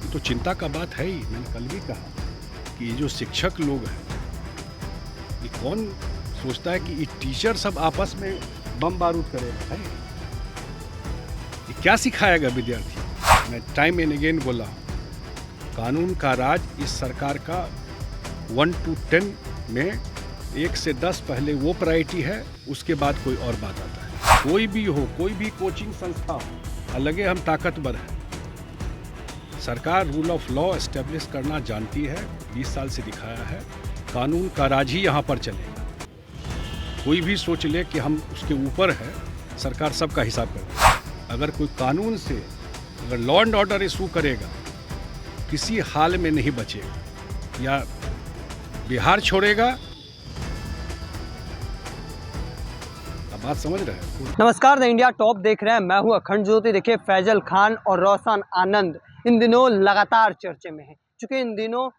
तो चिंता का बात है ही। मैंने कल भी कहा कि ये जो शिक्षक लोग हैं, ये कौन सोचता है कि ये टीचर सब आपस में बम बारूद करेगा? है ये क्या सिखाएगा विद्यार्थी? मैं टाइम एंड अगेन बोला हूँ, कानून का राज इस सरकार का 1 to 10 में 1 से 10 पहले वो प्रायोरिटी है, उसके बाद कोई और बात आता है। कोई भी हो, कोई भी कोचिंग संस्था हो, अलगे हम ताकतवर हैं। सरकार रूल ऑफ लॉ एस्टेब्लिश करना जानती है, 20 साल से दिखाया है। कानून का राज ही यहाँ पर चलेगा। कोई भी सोच ले कि हम उसके ऊपर है, सरकार सबका हिसाब करेगा। अगर कोई कानून से अगर लॉ एंड ऑर्डर इशू करेगा, किसी हाल में नहीं बचेगा, या बिहार छोड़ेगा। अब बात समझ रहे हैं? नमस्कार, द इंडिया टॉप देख रहे हैं। मैं हूं अखंड ज्योति। देखिए, फैजल खान और रोशन आनंद इन दिनों लगातार चर्चे में हैं, क्योंकि इन दिनों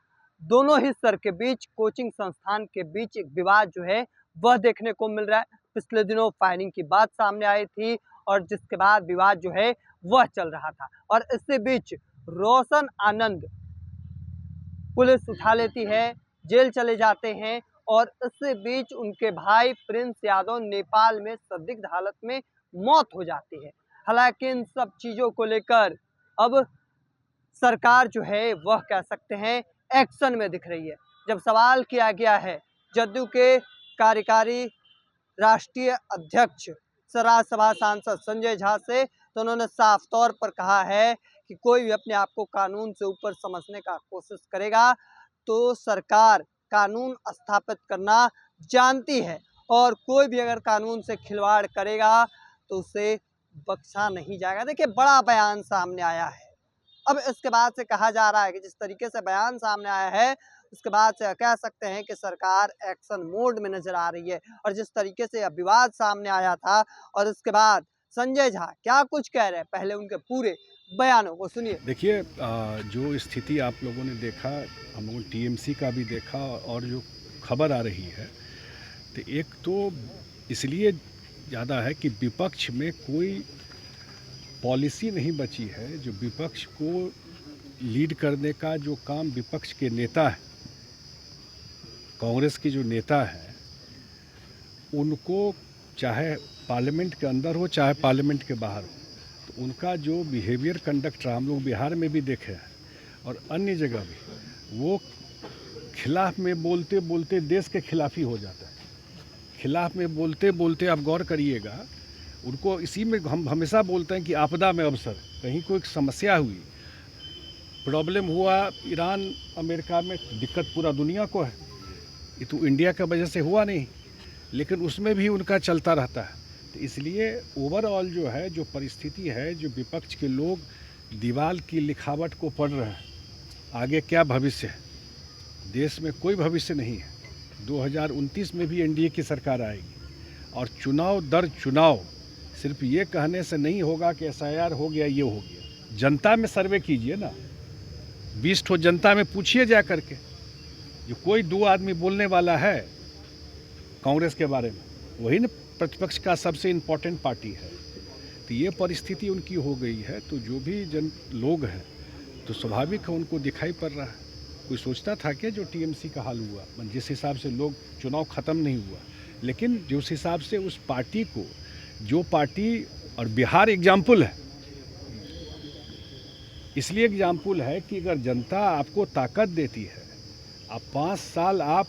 दोनों ही सर के बीच, कोचिंग संस्थान के बीच एक विवाद जो है वह देखने को मिल रहा है। पिछले दिनों फायरिंग की बात सामने आई थी और जिसके बाद विवाद जो है वह चल रहा था, और इसके बीच रोशन आनंद पुलिस उठा लेती है, जेल चले जाते हैं, और इसके बीच उनके भाई प्रिंस यादव नेपाल में संदिग्ध हालत में मौत हो जाती है। हालांकि इन सब चीज़ों को लेकर अब सरकार जो है वह कह सकते हैं एक्शन में दिख रही है। जब सवाल किया गया है जदयू के कार्यकारी राष्ट्रीय अध्यक्ष राज्यसभा सांसद संजय झा से, तो उन्होंने साफ तौर पर कहा है कि कोई भी अपने आप को कानून से ऊपर समझने का कोशिश करेगा तो सरकार कानून स्थापित करना जानती है, और कोई भी अगर कानून से खिलवाड़ करेगा तो उसे बख्शा नहीं जाएगा। देखिए, बड़ा बयान सामने आया है। अब इसके बाद से कहा जा रहा है कि जिस तरीके से बयान सामने आया है, उसके बाद से कह सकते हैं कि सरकार एक्शन मोड में नजर आ रही है। और जिस तरीके से अब विवाद सामने आया था और उसके बाद संजय झा क्या कुछ कह रहे हैं, पहले उनके पूरे बयानों को सुनिए। देखिए, जो स्थिति आप लोगों ने देखा, हम लोगों ने टीएमसी का भी देखा, और जो खबर आ रही है, तो एक तो इसलिए ज़्यादा है कि विपक्ष में कोई पॉलिसी नहीं बची है। जो विपक्ष को लीड करने का जो काम विपक्ष के नेता है, कांग्रेस के जो नेता हैं, उनको चाहे पार्लियामेंट के अंदर हो चाहे पार्लियामेंट के बाहर हो, तो उनका जो बिहेवियर कंडक्ट रहा, हम लोग बिहार में भी देखे हैं और अन्य जगह भी, वो खिलाफ में बोलते बोलते देश के खिलाफ ही हो जाता है। खिलाफ में बोलते बोलते आप गौर करिएगा, उनको इसी में हम हमेशा बोलते हैं कि आपदा में अवसर। कहीं कोई समस्या हुई, प्रॉब्लम हुआ ईरान अमेरिका में, दिक्कत पूरा दुनिया को है। ये तो इंडिया की वजह से हुआ नहीं, लेकिन उसमें भी उनका चलता रहता है। तो इसलिए ओवरऑल जो है, जो परिस्थिति है, जो विपक्ष के लोग दीवार की लिखावट को पढ़ रहे हैं, आगे क्या भविष्य है, देश में कोई भविष्य नहीं है। 2029 में भी एनडीए की सरकार आएगी, और चुनाव दर चुनाव सिर्फ ये कहने से नहीं होगा कि एसआईआर हो गया, ये हो गया। जनता में सर्वे कीजिए ना, 20 ठो जनता में पूछिए जा करके। जो कोई 2 आदमी बोलने वाला है कांग्रेस के बारे में, वही ना प्रतिपक्ष का सबसे इम्पोर्टेंट पार्टी है। तो ये परिस्थिति उनकी हो गई है। तो जो भी लोग हैं, तो स्वाभाविक है उनको दिखाई पड़ रहा है। कोई सोचता था कि जो टीएमसी का हाल हुआ, जिस हिसाब से लोग, चुनाव ख़त्म नहीं हुआ, लेकिन जिस हिसाब से उस पार्टी को, जो पार्टी, और बिहार एग्जाम्पल है, इसलिए एग्जाम्पल है कि अगर जनता आपको ताकत देती है, आप 5 साल आप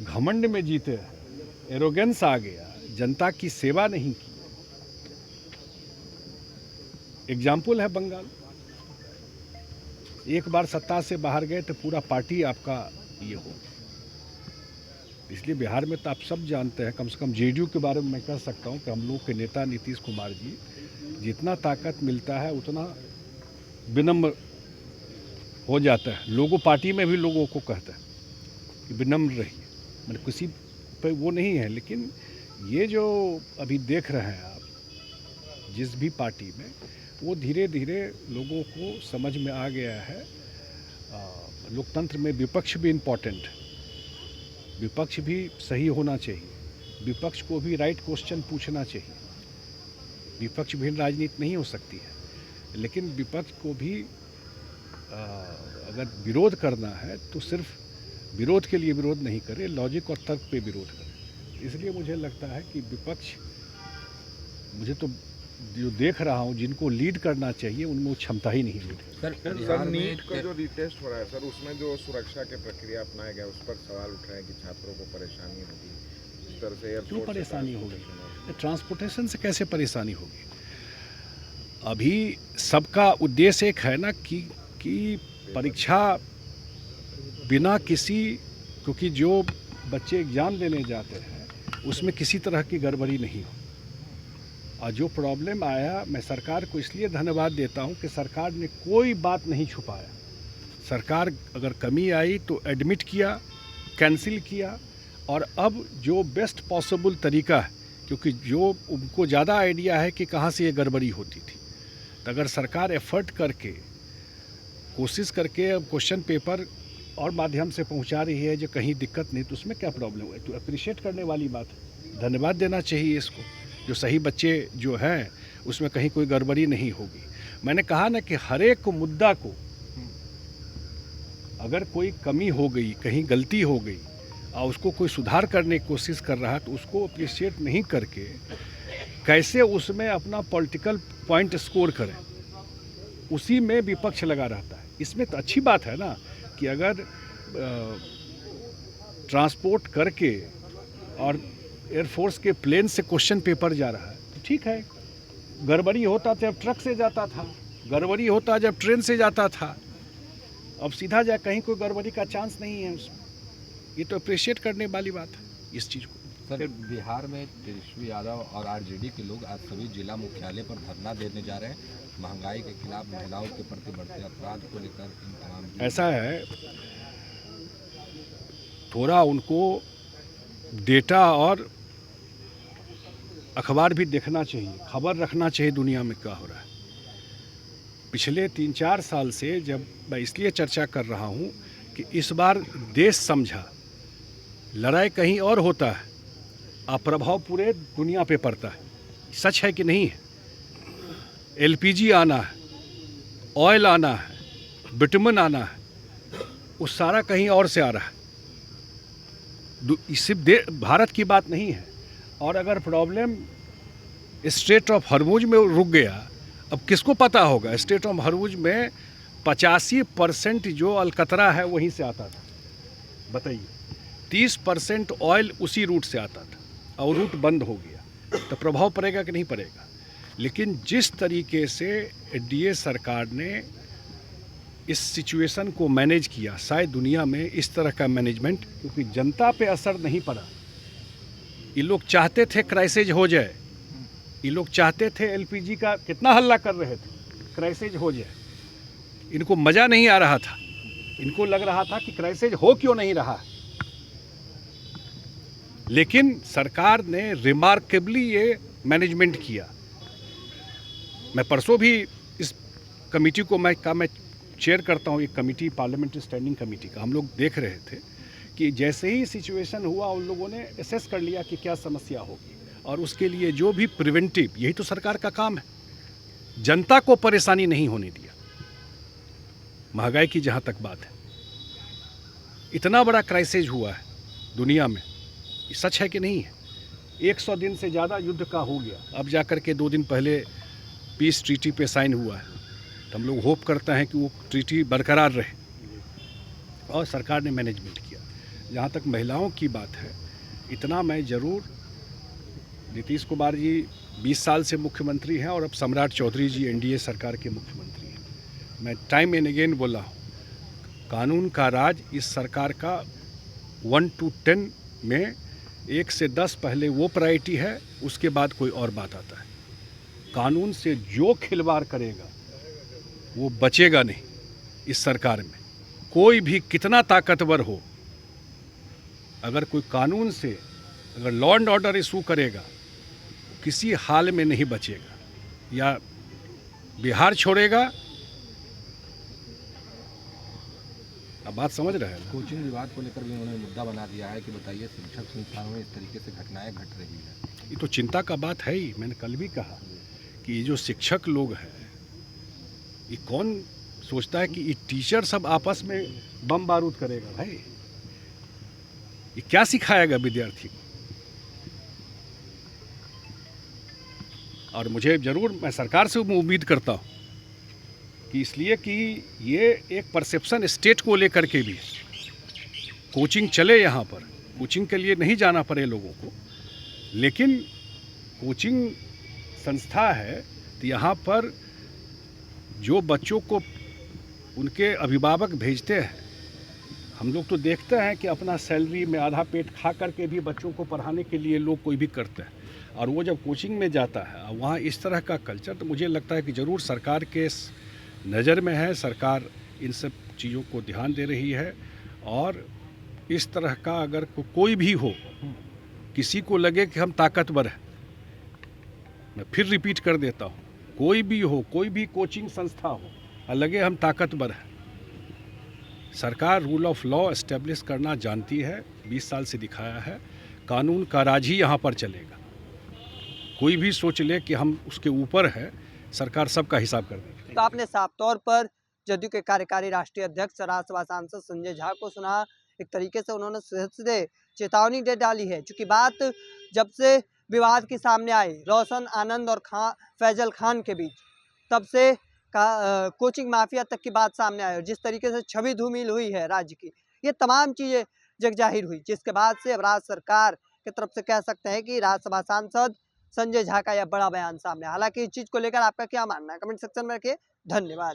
घमंड में जीते रहे, एरोगेंस आ गया, जनता की सेवा नहीं की। एग्जाम्पल है बंगाल, एक बार सत्ता से बाहर गए तो पूरा पार्टी आपका ये हो। इसलिए बिहार में तो आप सब जानते हैं, कम से कम जेडीयू के बारे में मैं कह सकता हूँ कि हम लोग के नेता नीतीश कुमार जी, जितना ताकत मिलता है उतना विनम्र हो जाता है। लोगों पार्टी में भी लोगों को कहता है कि विनम्र रहिए, मतलब किसी पे वो नहीं है। लेकिन ये जो अभी देख रहे हैं आप, जिस भी पार्टी में, वो धीरे धीरे लोगों को समझ में आ गया है। लोकतंत्र में विपक्ष भी इम्पोर्टेंट है, विपक्ष भी सही होना चाहिए, विपक्ष को भी राइट क्वेश्चन पूछना चाहिए। विपक्ष भी राजनीति नहीं हो सकती है, लेकिन विपक्ष को भी अगर विरोध करना है तो सिर्फ विरोध के लिए विरोध नहीं करे, लॉजिक और तर्क पे विरोध करे। इसलिए मुझे लगता है कि विपक्ष, मुझे तो जो देख रहा हूँ जिनको लीड करना चाहिए उनमें वो क्षमता ही नहीं लीड कर। सर नीट का जो रीटेस्ट हो रहा है सर, उसमें जो सुरक्षा के प्रक्रिया अपनाया गया उस पर सवाल उठ रहे हैं कि छात्रों को परेशानी होगी, इस तरह से क्यों परेशानी होगी? ट्रांसपोर्टेशन से कैसे परेशानी होगी? अभी सबका उद्देश्य एक है ना कि परीक्षा बिना किसी, क्योंकि जो बच्चे एग्ज़ाम देने जाते हैं उसमें किसी तरह की गड़बड़ी नहीं हो। और जो प्रॉब्लम आया, मैं सरकार को इसलिए धन्यवाद देता हूं कि सरकार ने कोई बात नहीं छुपाया। सरकार अगर कमी आई तो एडमिट किया, कैंसिल किया, और अब जो बेस्ट पॉसिबल तरीका है, क्योंकि जो उनको ज़्यादा आइडिया है कि कहाँ से ये गड़बड़ी होती थी, तो अगर सरकार एफर्ट करके, कोशिश करके अब क्वेश्चन पेपर और माध्यम से पहुंचा रही है जो कहीं दिक्कत नहीं, तो उसमें क्या प्रॉब्लम है? तो अप्रिशिएट करने वाली बात है, धन्यवाद देना चाहिए इसको। जो सही बच्चे जो हैं उसमें कहीं कोई गड़बड़ी नहीं होगी। मैंने कहा ना कि हर एक मुद्दा को अगर कोई कमी हो गई, कहीं गलती हो गई और उसको कोई सुधार करने की कोशिश कर रहा है तो उसको अप्रिशिएट नहीं करके कैसे उसमें अपना पॉलिटिकल पॉइंट स्कोर करें, उसी में विपक्ष लगा रहता है। इसमें तो अच्छी बात है ना कि अगर ट्रांसपोर्ट करके और एयरफोर्स के प्लेन से क्वेश्चन पेपर जा रहा है तो ठीक है। गड़बड़ी होता जब ट्रक से जाता था, गड़बड़ी होता जब ट्रेन से जाता था, अब सीधा जा, कहीं कोई गड़बड़ी का चांस नहीं है उसमें। ये तो अप्रिशिएट करने वाली बात है इस चीज़ को। सर, बिहार में तेजस्वी यादव और आरजेडी के लोग आज सभी जिला मुख्यालय पर धरना देने जा रहे हैं, महंगाई के खिलाफ, महिलाओं के प्रति बढ़ते अपराध को लेकर। इन तमाम ऐसा है, थोड़ा उनको डेटा और अखबार भी देखना चाहिए, खबर रखना चाहिए दुनिया में क्या हो रहा है। पिछले 3-4 साल से जब मैं इसलिए चर्चा कर रहा हूँ कि इस बार देश समझा, लड़ाई कहीं और होता है और प्रभाव पूरे दुनिया पे पड़ता है। सच है कि नहीं है? एलपीजी आना है, ऑयल आना है, विटामिन आना है, वो सारा कहीं और से आ रहा है। सिर्फ भारत की बात नहीं है। और अगर प्रॉब्लम स्ट्रेट ऑफ हॉर्मुज में रुक गया, अब किसको पता होगा? स्ट्रेट ऑफ हॉर्मुज में 85% जो अलकतरा है वहीं से आता था, बताइए। 30% ऑयल उसी रूट से आता था और रूट बंद हो गया, तो प्रभाव पड़ेगा कि नहीं पड़ेगा? लेकिन जिस तरीके से एनडीए सरकार ने इस सिचुएशन को मैनेज किया, शायद दुनिया में इस तरह का मैनेजमेंट, क्योंकि जनता पे असर नहीं पड़ा। ये लोग चाहते थे क्राइसिस हो जाए, ये लोग चाहते थे एलपीजी का, कितना हल्ला कर रहे थे क्राइसिस हो जाए। इनको मज़ा नहीं आ रहा था, इनको लग रहा था कि क्राइसिस हो क्यों नहीं रहा। लेकिन सरकार ने रिमार्केबली ये मैनेजमेंट किया। मैं परसों भी इस कमेटी को मैं चेयर करता हूँ, एक कमेटी, पार्लियामेंट्री स्टैंडिंग कमेटी का। हम लोग देख रहे थे कि जैसे ही सिचुएशन हुआ उन लोगों ने असेस कर लिया कि क्या समस्या होगी और उसके लिए जो भी प्रिवेंटिव, यही तो सरकार का काम है, जनता को परेशानी नहीं होने दिया। महंगाई की जहाँ तक बात है, इतना बड़ा क्राइसिस हुआ है दुनिया में, ये सच है कि नहीं है? 100 दिन से ज़्यादा युद्ध का हो गया, अब जाकर के 2 दिन पहले पीस ट्रीटी पे साइन हुआ है। तो हम लोग होप करते हैं कि वो ट्रीटी बरकरार रहे, और सरकार ने मैनेजमेंट किया। जहाँ तक महिलाओं की बात है, इतना मैं ज़रूर, नीतीश कुमार जी 20 साल से मुख्यमंत्री हैं और अब सम्राट चौधरी जी एनडीए सरकार के मुख्यमंत्री हैं। मैं टाइम एंड अगेन बोला हूँ, कानून का राज इस सरकार का 1 to 10 में 1 से 10 पहले वो प्रायोरिटी है, उसके बाद कोई और बात आता है। कानून से जो खिलवाड़ करेगा वो बचेगा नहीं इस सरकार में। कोई भी कितना ताकतवर हो, अगर कोई कानून से, अगर लॉ एंड ऑर्डर इशू करेगा, किसी हाल में नहीं बचेगा, या बिहार छोड़ेगा। अब बात समझ रहे हैं? कोचिंग विवाद को लेकर भी उन्होंने मुद्दा बना दिया है कि बताइए, शिक्षक संस्थानों में इस तरीके से घटनाएं घट रही है। ये तो चिंता का बात है ही। मैंने कल भी कहा कि ये जो शिक्षक लोग हैं, ये कौन सोचता है कि ये टीचर सब आपस में बम बारूद करेगा। भाई ये क्या सिखाएगा विद्यार्थी को? और मुझे ज़रूर, मैं सरकार से उम्मीद करता हूँ कि इसलिए कि ये एक परसेप्शन स्टेट को लेकर के भी कोचिंग चले, यहाँ पर कोचिंग के लिए नहीं जाना पड़े लोगों को, लेकिन कोचिंग संस्था है तो यहाँ पर जो बच्चों को उनके अभिभावक भेजते हैं, हम लोग तो देखते हैं कि अपना सैलरी में आधा पेट खा करके भी बच्चों को पढ़ाने के लिए लोग कोई भी करते हैं, और वो जब कोचिंग में जाता है वहाँ इस तरह का कल्चर, तो मुझे लगता है कि ज़रूर सरकार के नज़र में है, सरकार इन सब चीज़ों को ध्यान दे रही है। और इस तरह का अगर कोई भी हो, किसी को लगे कि हम ताकतवर हैं, मैं फिर रिपीट कर देता हूँ, कोई भी हो, कोई भी कोचिंग संस्था हो, और लगे हम ताकतवर हैं, सरकार रूल ऑफ लॉ एस्टेब्लिश करना जानती है, 20 साल से दिखाया है। कानून का राज ही यहाँ पर चलेगा। कोई भी सोच ले कि हम उसके ऊपर है, सरकार सबका हिसाब कर देगी। तो आपने साफ तौर पर जदयू के कार्यकारी राष्ट्रीय अध्यक्ष राज्यसभा सांसद संजय झा को सुना। एक तरीके से उन्होंने सीधे चेतावनी दे डाली है, क्योंकि बात जब से विवाद की सामने आई रोशन आनंद और फैजल खान के बीच, तब से कोचिंग माफिया तक की बात सामने आई, और जिस तरीके से छवि धूमिल हुई है राज्य की, ये तमाम चीज़ें जग जाहिर हुई, जिसके बाद से अब राज्य सरकार की तरफ से कह सकते हैं कि राज्यसभा सांसद संजय झा का यह बड़ा बयान सामने। हालांकि इस चीज़ को लेकर आपका क्या मानना है, कमेंट सेक्शन में रखिए। धन्यवाद।